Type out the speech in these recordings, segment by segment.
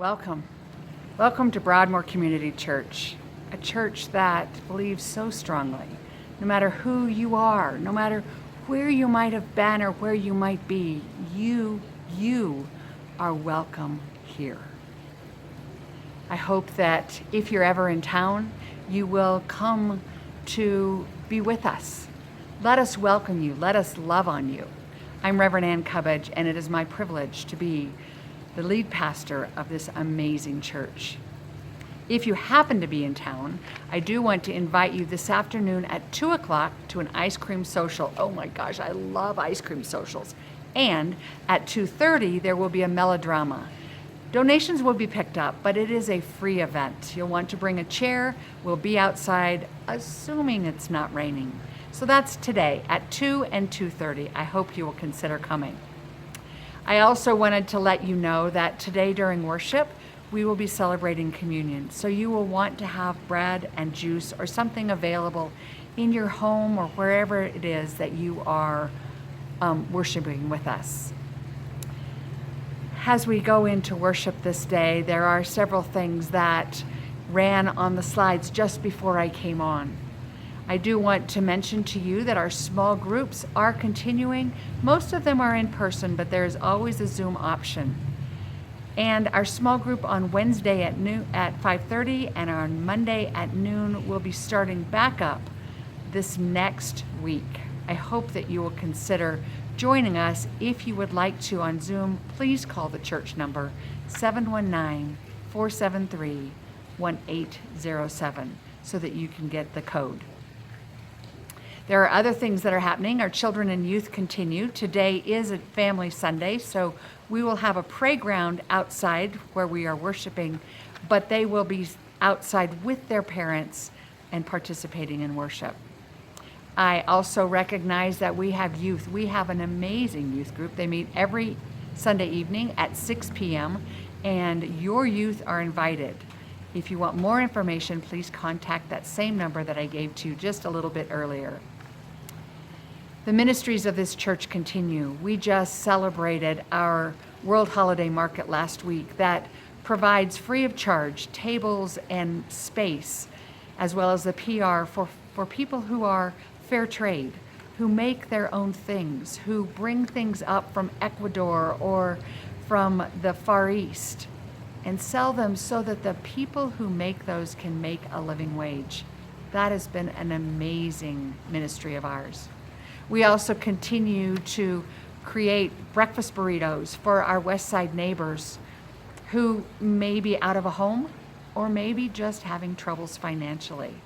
Welcome. Welcome to Broadmoor Community Church, a church that believes so strongly, no matter who you are, no matter where you might have been or where you might be, you are welcome here. I hope that if you're ever in town, you will come to be with us. Let us welcome you. Let us love on you. I'm Reverend Ann Cubbage, and it is my privilege to be the lead pastor of this amazing church. If you happen to be in town, I do want to invite you this afternoon at 2 o'clock to an ice cream social. Oh my gosh, I love ice cream socials. And at 2:30, there will be a melodrama. Donations will be picked up, but it is a free event. You'll want to bring a chair. We'll be outside, assuming it's not raining. So that's today at 2 and 2:30. I hope you will consider coming. I also wanted to let you know that today during worship, we will be celebrating communion. So you will want to have bread and juice or something available in your home or wherever it is that you are worshiping with us. As we go into worship this day, there are several things that ran on the slides just before I came on. I do want to mention to you that our small groups are continuing. Most of them are in person, but there is always a Zoom option. And our small group on Wednesday at noon at 5:30 and on Monday at noon will be starting back up this next week. I hope that you will consider joining us. If you would like to on Zoom, please call the church number 719-473-1807 so that you can get the code. There are other things that are happening. Our children and youth continue. Today is a family Sunday, so we will have a playground outside where we are worshiping, but they will be outside with their parents and participating in worship. I also recognize that we have youth. We have an amazing youth group. They meet every Sunday evening at 6 p.m., and your youth are invited. If you want more information, please contact that same number that I gave to you just a little bit earlier. The ministries of this church continue. We just celebrated our World Holiday Market last week that provides free of charge tables and space, as well as the PR for people who are fair trade, who make their own things, who bring things up from Ecuador or from the Far East and sell them so that the people who make those can make a living wage. That has been an amazing ministry of ours. We also continue to create breakfast burritos for our West Side neighbors who may be out of a home or maybe just having troubles financially.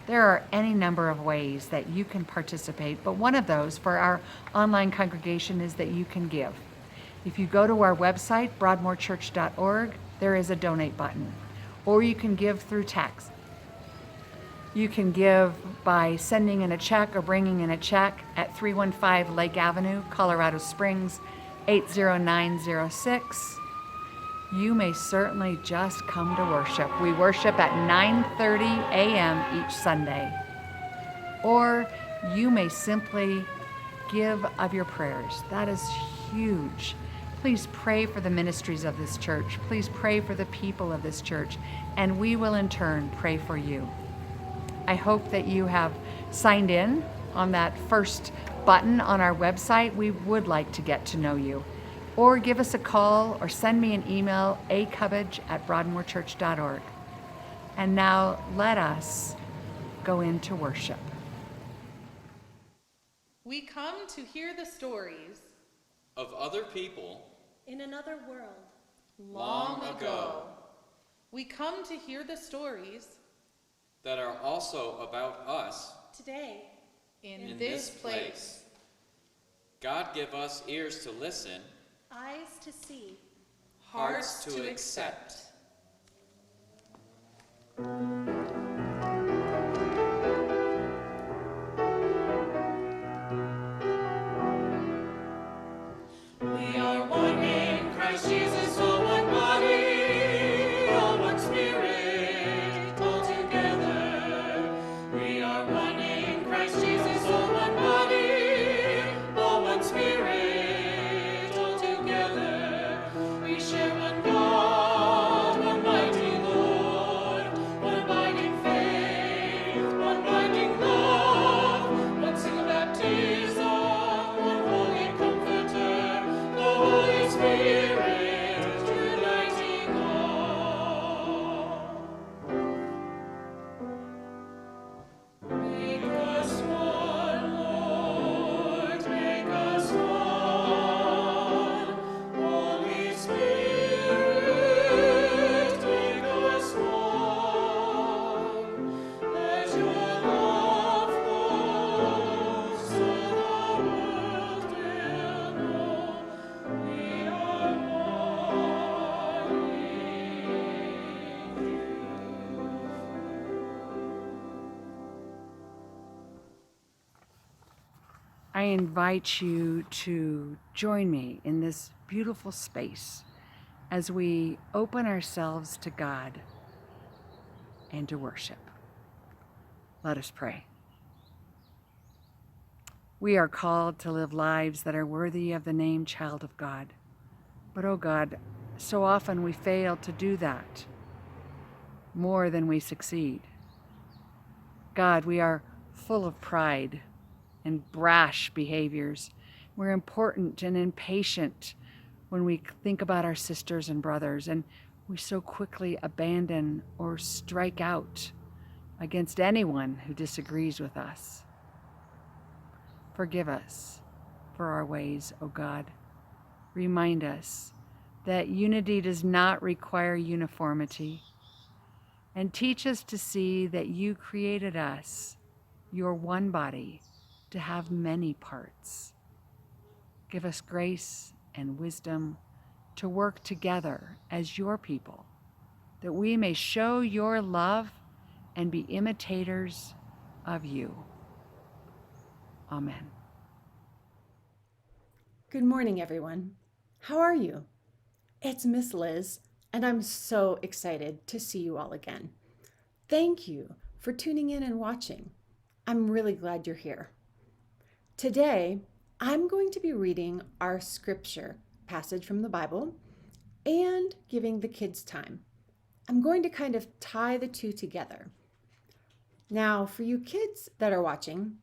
There are any number of ways that you can participate, but one of those for our online congregation is that you can give. If you go to our website, broadmoorchurch.org, there is a donate button, or you can give through text. You can give by sending in a check or bringing in a check at 315 Lake Avenue, Colorado Springs, 80906. You may certainly just come to worship. We worship at 9:30 a.m. each Sunday. Or you may simply give of your prayers. That is huge. Please pray for the ministries of this church. Please pray for the people of this church, and we will in turn pray for you. I hope that you have signed in on that first button on our website. We would like to get to know you. Or give us a call or send me an email, acubbage@broadmoorchurch.org. And now let us go into worship. We come to hear the stories of other people in another world long ago. We come to hear the stories that are also about us today in this place. God give us ears to listen, eyes to see, hearts to accept. We are one in Christ Jesus, all one body, all one spirit, all together. We are one in Christ Jesus, all one body, all one spirit, all together. We share one God. invite you to join me in this beautiful space as we open ourselves to God and to worship. Let us pray. We are called to live lives that are worthy of the name child of God. But oh God, so often we fail to do that more than we succeed. God, we are full of pride and brash behaviors. We're important and impatient when we think about our sisters and brothers, and we so quickly abandon or strike out against anyone who disagrees with us. Forgive us for our ways, O God. Remind us that unity does not require uniformity, and teach us to see that you created us, your one body, to have many parts. Give us grace and wisdom to work together as your people, that we may show your love and be imitators of you. Amen. Good morning, everyone. How are you? It's Miss Liz, and I'm so excited to see you all again. Thank you for tuning in and watching. I'm really glad you're here. Today, I'm going to be reading our scripture passage from the Bible and giving the kids time. I'm going to kind of tie the two together. Now, for you kids that are watching,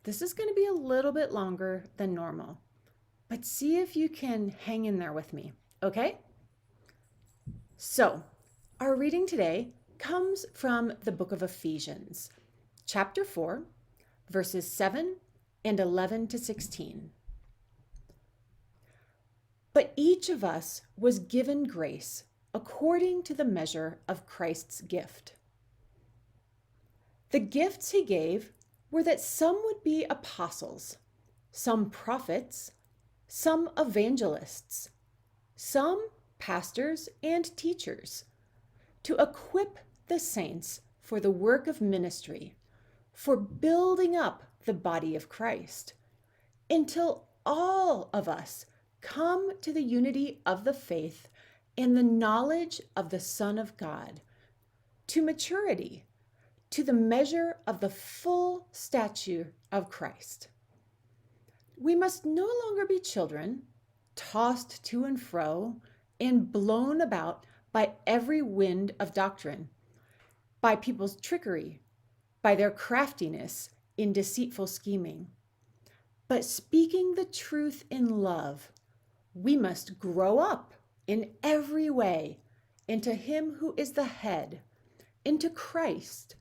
this is going to be a little bit longer than normal, but see if you can hang in there with me, okay? So, our reading today comes from the book of Ephesians, chapter 4, verses 7 and 11 to 16. But each of us was given grace according to the measure of Christ's gift. The gifts he gave were that some would be apostles, some prophets, some evangelists, some pastors and teachers, to equip the saints for the work of ministry, for building up the body of Christ, until all of us come to the unity of the faith and the knowledge of the Son of God, to maturity, to the measure of the full stature of Christ. We must no longer be children, tossed to and fro and blown about by every wind of doctrine, by people's trickery, by their craftiness in deceitful scheming. But speaking the truth in love, we must grow up in every way into him who is the head, into Christ,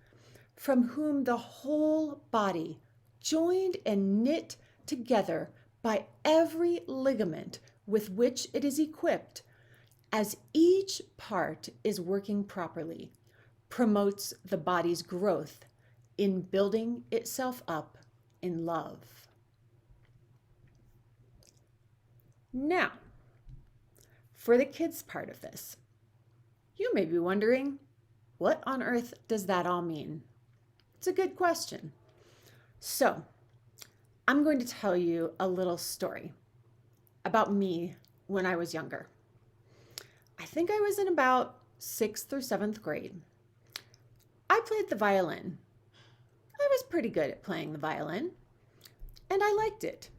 from whom the whole body, joined and knit together by every ligament with which it is equipped, as each part is working properly, promotes the body's growth in building itself up in love. Now, for the kids' part of this, you may be wondering, what on earth does that all mean? It's a good question. So, I'm going to tell you a little story about me when I was younger. I think I was in about 6th or 7th grade. I played the violin. I was pretty good at playing the violin, and I liked it.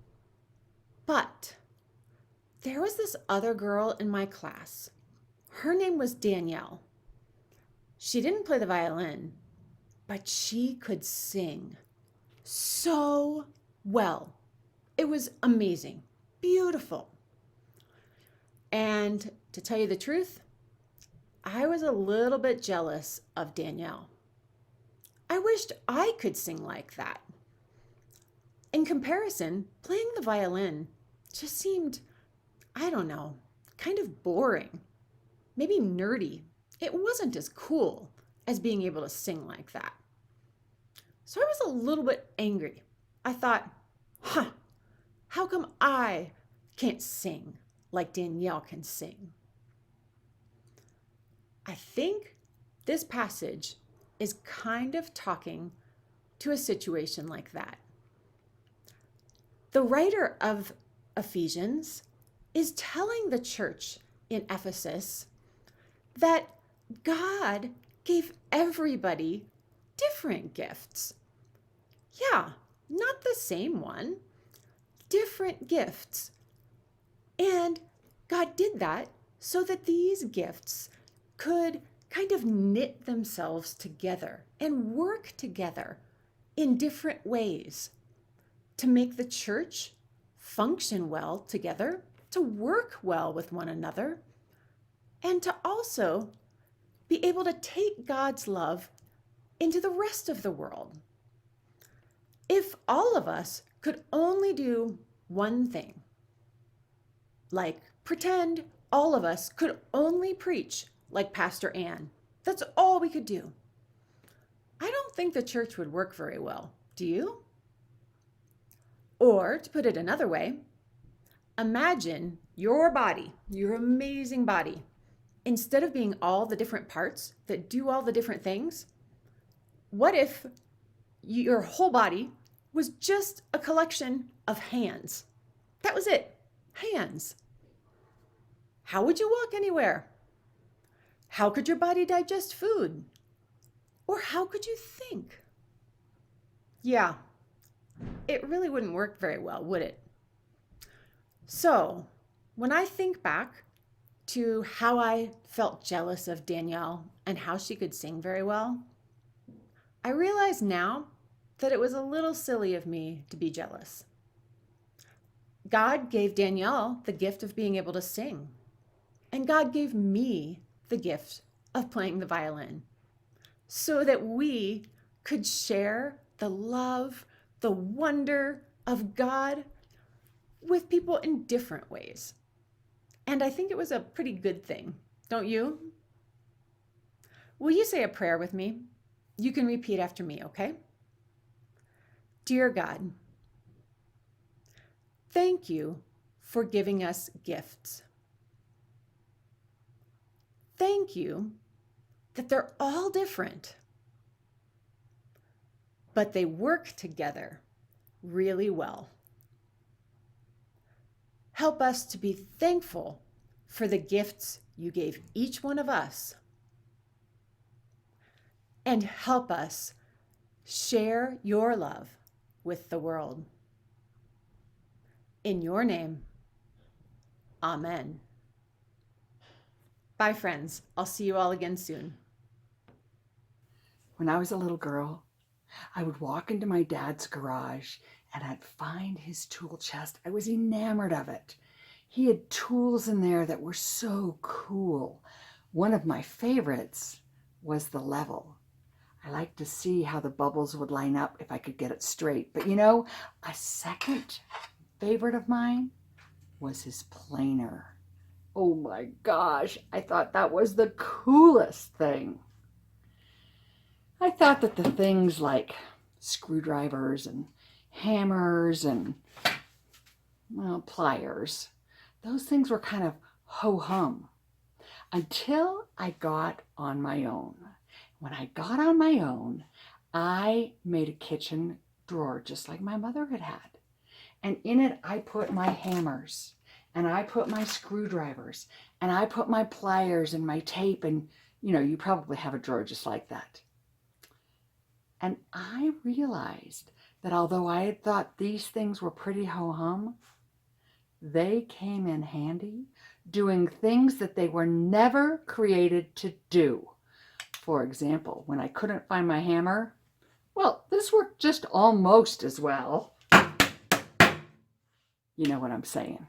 But there was this other girl in my class. Her name was Danielle. She didn't play the violin, but she could sing so well. It was amazing, beautiful. And to tell you the truth, I was a little bit jealous of Danielle. I wished I could sing like that. In comparison, playing the violin just seemed, I don't know, kind of boring, maybe nerdy. It wasn't as cool as being able to sing like that. So I was a little bit angry. I thought, how come I can't sing like Danielle can sing? I think this passage is kind of talking to a situation like that. The writer of Ephesians is telling the church in Ephesus that God gave everybody different gifts. Yeah, not the same one, different gifts. And God did that so that these gifts could kind of knit themselves together and work together in different ways to make the church function well together, to work well with one another, and to also be able to take God's love into the rest of the world. If all of us could only do one thing, like pretend all of us could only preach like Pastor Ann, that's all we could do, I don't think the church would work very well. Do you? Or to put it another way, imagine your body, your amazing body. Instead of being all the different parts that do all the different things, what if your whole body was just a collection of hands? That was it, hands. How would you walk anywhere? How could your body digest food? Or how could you think? Yeah, it really wouldn't work very well, would it? So, when I think back to how I felt jealous of Danielle and how she could sing very well, I realize now that it was a little silly of me to be jealous. God gave Danielle the gift of being able to sing, and God gave me the gift of playing the violin so that we could share the love, the wonder of God with people in different ways. And I think it was a pretty good thing, don't you? Will you say a prayer with me? You can repeat after me, okay? Dear God, thank you for giving us gifts. Thank you that they're all different, but they work together really well. Help us to be thankful for the gifts you gave each one of us, and help us share your love with the world. In your name, amen. Bye, friends. I'll see you all again soon. When I was a little girl, I would walk into my dad's garage and I'd find his tool chest. I was enamored of it. He had tools in there that were so cool. One of my favorites was the level. I liked to see how the bubbles would line up if I could get it straight. But you know, a second favorite of mine was his planer. Oh my gosh, I thought that was the coolest thing. I thought that the things like screwdrivers and hammers and, well, pliers, those things were kind of ho-hum until I got on my own. When I got on my own, I made a kitchen drawer just like my mother had had. And in it, I put my hammers and I put my screwdrivers and I put my pliers and my tape. And, you know, you probably have a drawer just like that. And I realized that although I had thought these things were pretty ho-hum, they came in handy doing things that they were never created to do. For example, when I couldn't find my hammer, well, this worked just almost as well. You know what I'm saying.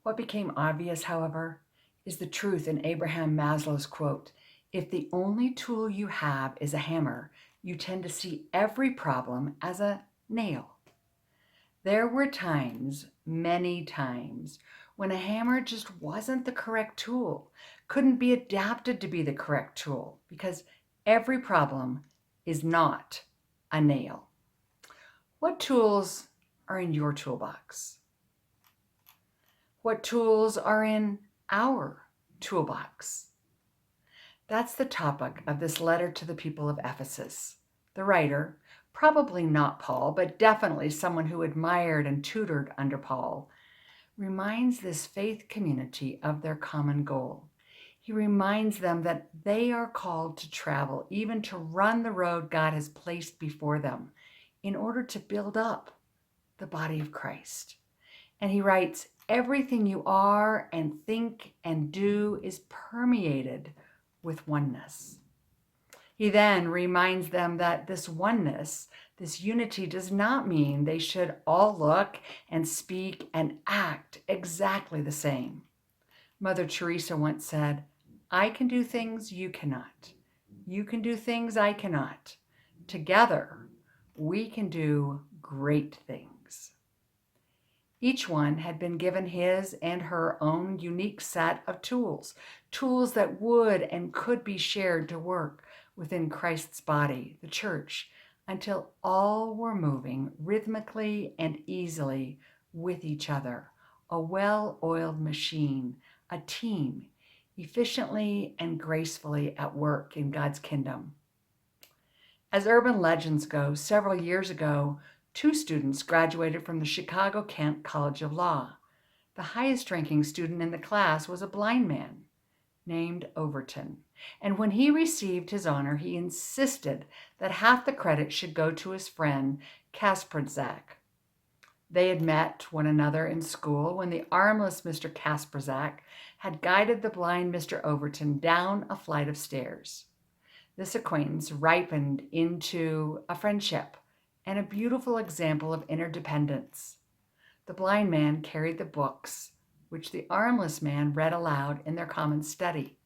What became obvious, however, is the truth in Abraham Maslow's quote, "If the only tool you have is a hammer, you tend to see every problem as a nail." There were times, many times, when a hammer just wasn't the correct tool, couldn't be adapted to be the correct tool, because every problem is not a nail. What tools are in your toolbox? What tools are in our toolbox? That's the topic of this letter to the people of Ephesus. The writer, probably not Paul, but definitely someone who admired and tutored under Paul, reminds this faith community of their common goal. He reminds them that they are called to travel, even to run the road God has placed before them, in order to build up the body of Christ. And he writes, everything you are and think and do is permeated with oneness. He then reminds them that this oneness, this unity, does not mean they should all look and speak and act exactly the same. Mother Teresa once said, I can do things you cannot. You can do things I cannot. Together, we can do great things. Each one had been given his and her own unique set of tools, tools that would and could be shared to work within Christ's body, the church, until all were moving rhythmically and easily with each other, a well-oiled machine, a team, efficiently and gracefully at work in God's kingdom. As urban legends go, several years ago, 2 students graduated from the Chicago-Kent College of Law. The highest-ranking student in the class was a blind man named Overton, and when he received his honor, he insisted that half the credit should go to his friend Kasperzak. They had met one another in school when the armless Mr. Kasperzak had guided the blind Mr. Overton down a flight of stairs. This acquaintance ripened into a friendship and a beautiful example of interdependence. The blind man carried the books, which the armless man read aloud in their common study,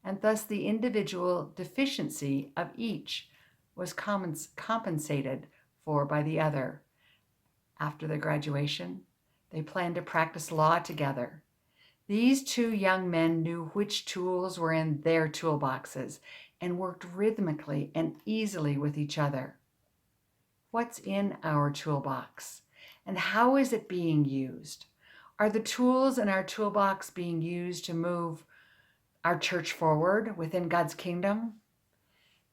and thus the individual deficiency of each was compensated for by the other. After their graduation, they planned to practice law together. These 2 young men knew which tools were in their toolboxes and worked rhythmically and easily with each other. What's in our toolbox, and how is it being used? Are the tools in our toolbox being used to move our church forward within God's kingdom?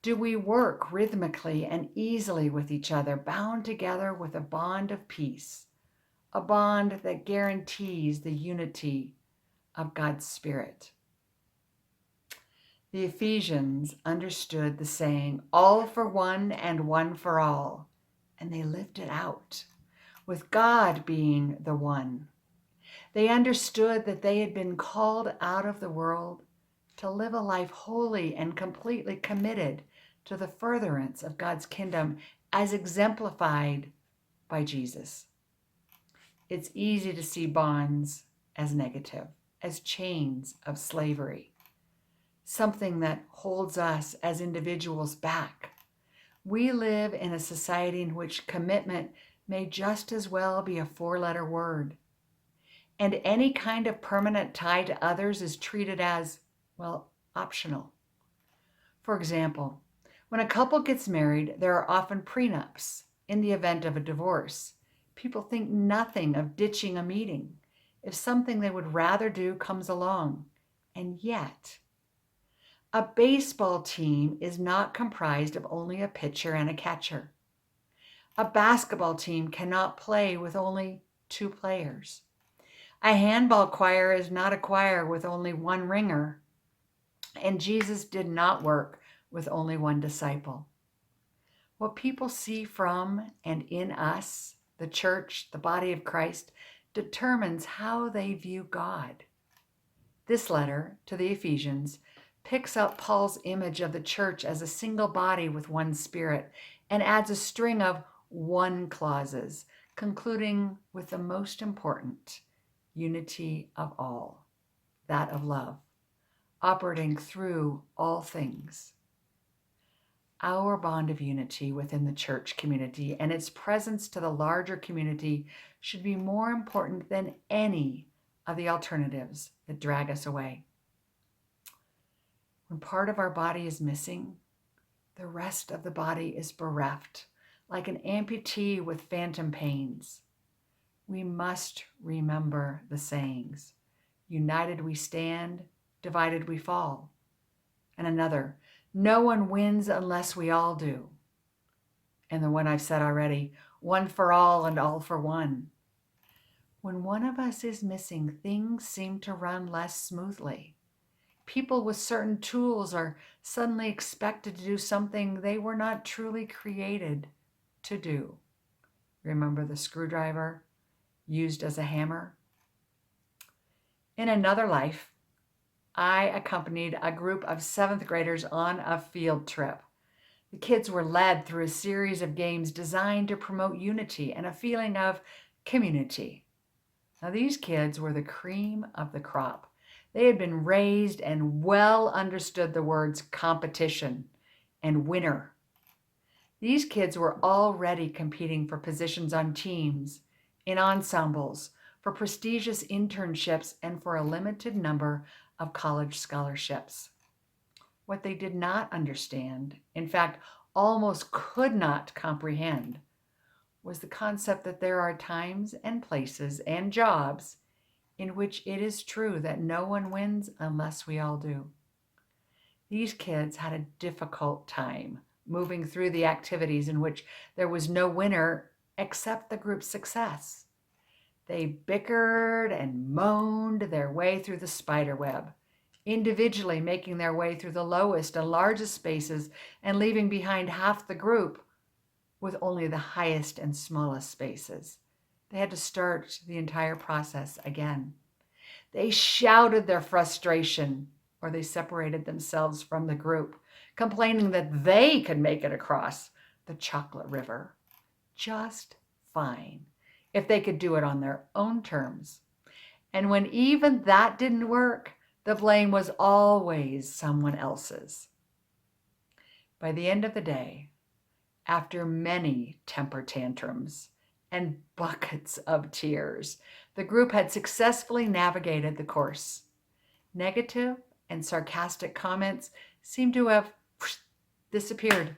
Do we work rhythmically and easily with each other, bound together with a bond of peace, a bond that guarantees the unity of God's Spirit? The Ephesians understood the saying, all for one and one for all, and they lived it out, with God being the one. They understood that they had been called out of the world to live a life wholly and completely committed to the furtherance of God's kingdom as exemplified by Jesus. It's easy to see bonds as negative, as chains of slavery, something that holds us as individuals back. We live in a society in which commitment may just as well be a 4-letter word. And any kind of permanent tie to others is treated as, well, optional. For example, when a couple gets married, there are often prenups in the event of a divorce. People think nothing of ditching a meeting if something they would rather do comes along. And yet, a baseball team is not comprised of only a pitcher and a catcher. A basketball team cannot play with only 2 players. A handball choir is not a choir with only 1 ringer. And Jesus did not work with only 1 disciple. What people see from and in us, the church, the body of Christ, determines how they view God. This letter to the Ephesians picks up Paul's image of the church as a single body with 1 spirit and adds a string of 1 clauses, concluding with the most important, unity of all, that of love, operating through all things. Our bond of unity within the church community and its presence to the larger community should be more important than any of the alternatives that drag us away. When part of our body is missing, the rest of the body is bereft, like an amputee with phantom pains. We must remember the sayings, united we stand, divided we fall. And another, no one wins unless we all do. And the one I've said already, one for all and all for one. When one of us is missing, things seem to run less smoothly. People with certain tools are suddenly expected to do something they were not truly created to do. Remember the screwdriver used as a hammer? In another life, I accompanied a group of 7th graders on a field trip. The kids were led through a series of games designed to promote unity and a feeling of community. Now, these kids were the cream of the crop. They had been raised and well understood the words competition and winner. These kids were already competing for positions on teams, in ensembles, for prestigious internships, and for a limited number of college scholarships. What they did not understand, in fact, almost could not comprehend, was the concept that there are times and places and jobs in which it is true that no one wins unless we all do. These kids had a difficult time moving through the activities in which there was no winner except the group's success. They bickered and moaned their way through the spider web, individually making their way through the lowest and largest spaces and leaving behind half the group with only the highest and smallest spaces. They had to start the entire process again. They shouted their frustration, or they separated themselves from the group, complaining that they could make it across the chocolate river just fine if they could do it on their own terms. And when even that didn't work, the blame was always someone else's. By the end of the day, after many temper tantrums and buckets of tears, the group had successfully navigated the course. Negative and sarcastic comments seemed to have disappeared.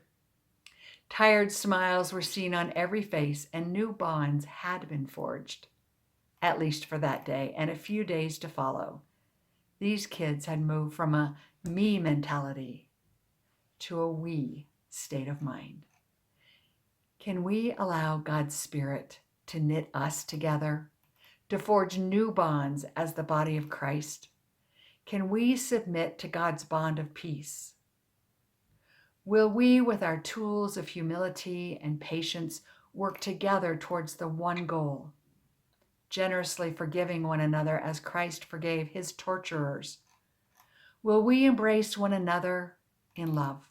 Tired smiles were seen on every face, and new bonds had been forged, at least for that day and a few days to follow. These kids had moved from a me mentality to a we state of mind. Can we allow God's Spirit to knit us together, to forge new bonds as the body of Christ? Can we submit to God's bond of peace? Will we, with our tools of humility and patience, work together towards the one goal, generously forgiving one another as Christ forgave his torturers? Will we embrace one another in love?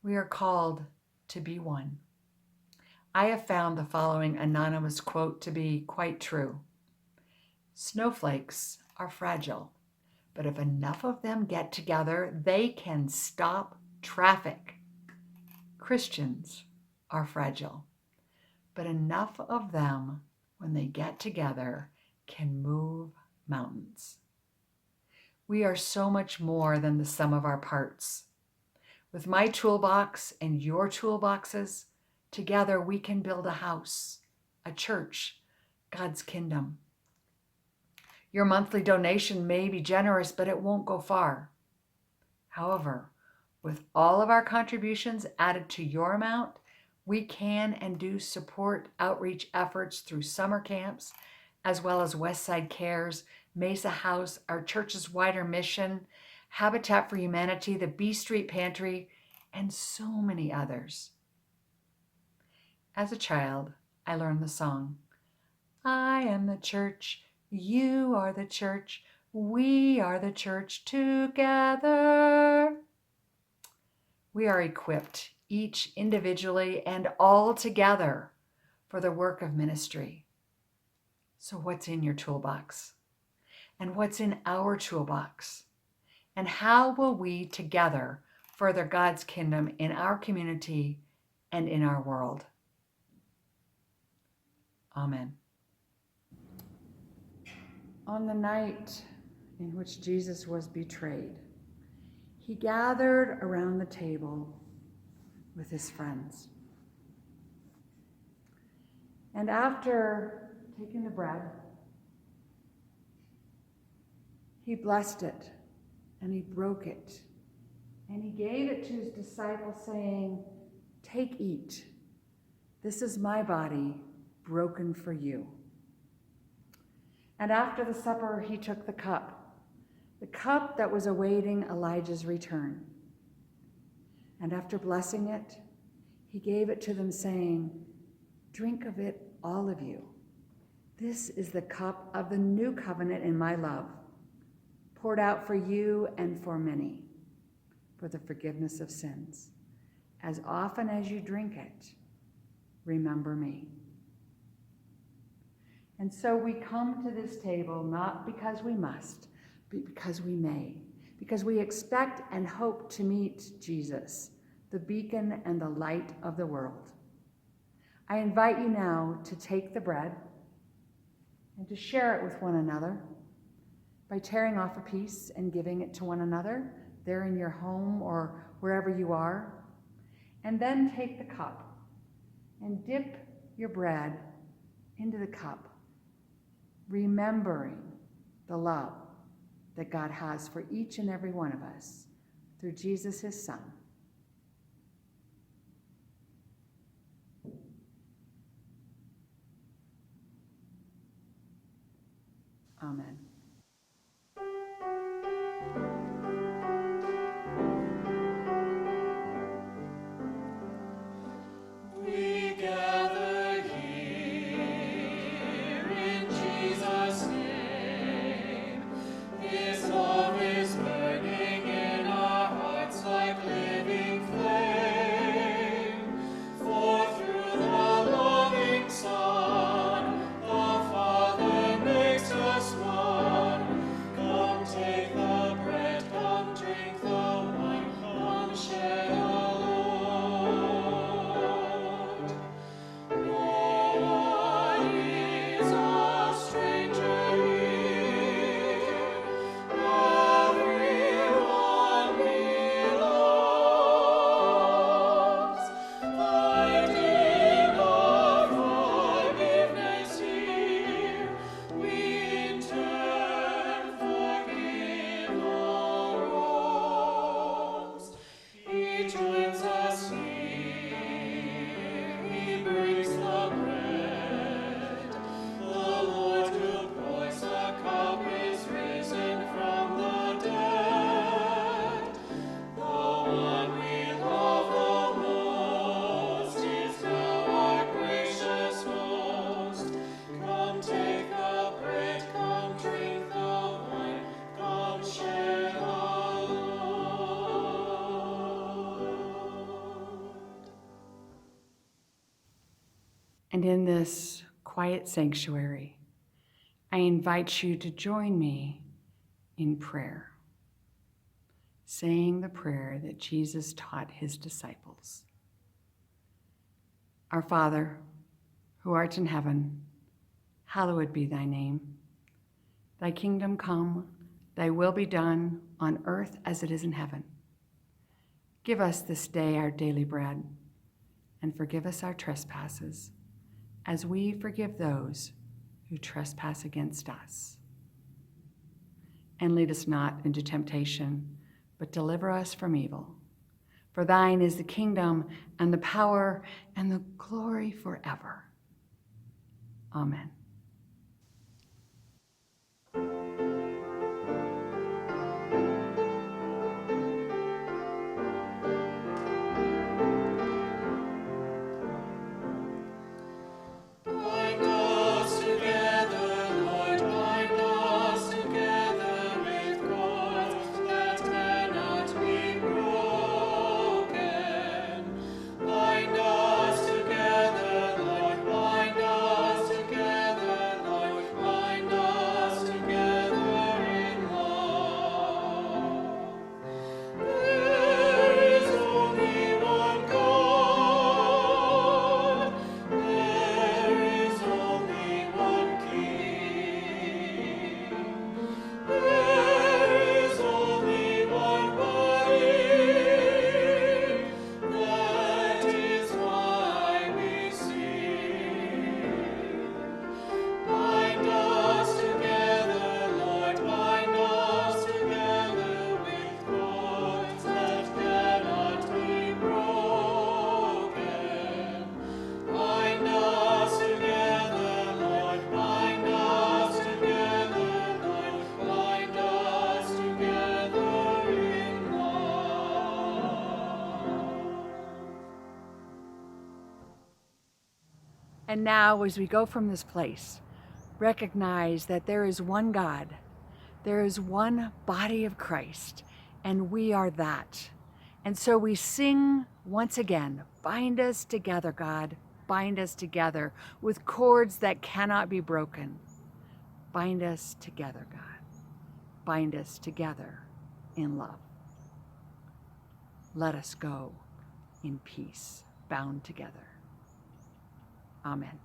We are called to be one. I have found the following anonymous quote to be quite true. Snowflakes are fragile, but if enough of them get together, they can stop traffic. Christians are fragile, but enough of them, when they get together, can move mountains. We are so much more than the sum of our parts. With my toolbox and your toolboxes, together we can build a house, a church, God's kingdom. Your monthly donation may be generous, but it won't go far. However, with all of our contributions added to your amount, we can and do support outreach efforts through summer camps, as well as Westside Cares, Mesa House, our church's wider mission, Habitat for Humanity, the B Street Pantry, and so many others. As a child, I learned the song, I am the church, you are the church, we are the church together. We are equipped, each individually and all together, for the work of ministry. So what's in your toolbox? And what's in our toolbox? And how will we together further God's kingdom in our community and in our world? Amen. On the night in which Jesus was betrayed, he gathered around the table with his friends. And after taking the bread, he blessed it and he broke it and he gave it to his disciples, saying, Take, eat. This is my body, broken for you." And after the supper, he took the cup that was awaiting Elijah's return. And after blessing it, he gave it to them, saying, "Drink of it, all of you. This is the cup of the new covenant in my love, poured out for you and for many, for the forgiveness of sins. As often as you drink it, remember me." And so we come to this table not because we must, but because we may, because we expect and hope to meet Jesus, the beacon and the light of the world. I invite you now to take the bread and to share it with one another by tearing off a piece and giving it to one another there in your home or wherever you are. And then take the cup and dip your bread into the cup, remembering the love that God has for each and every one of us through Jesus, his Son. Amen. We gather here in Jesus' name. His love is burning in our hearts like living flame. For through the loving Son, the Father makes us one. Come take the bread, come drink the wine, come share the Lord. No one is a stranger here. Everyone belongs. Finding our forgiveness here, we in turn forgive all wrongs. He joins us here, he breaks the bread. The Lord who pours the cup is risen from the dead. The one we love the most is now our gracious host. Come take the bread, come drink the wine, come share the Lord. And in this quiet sanctuary, I invite you to join me in prayer, saying the prayer that Jesus taught his disciples. Our Father, who art in heaven, hallowed be thy name. Thy kingdom come, thy will be done on earth as it is in heaven. Give us this day our daily bread, and forgive us our trespasses, as we forgive those who trespass against us. And lead us not into temptation, but deliver us from evil. For thine is the kingdom and the power and the glory forever. Amen. Bind us together, Lord, bind us together with cords that cannot be broken. Bind us together, Lord, bind us together And now, as we go from this place, recognize that there is one God, there is one body of Christ, and we are that. And so we sing once again, bind us together, God, bind us together with cords that cannot be broken. Bind us together, God. Bind us together in love. Let us go in peace, bound together. Amen.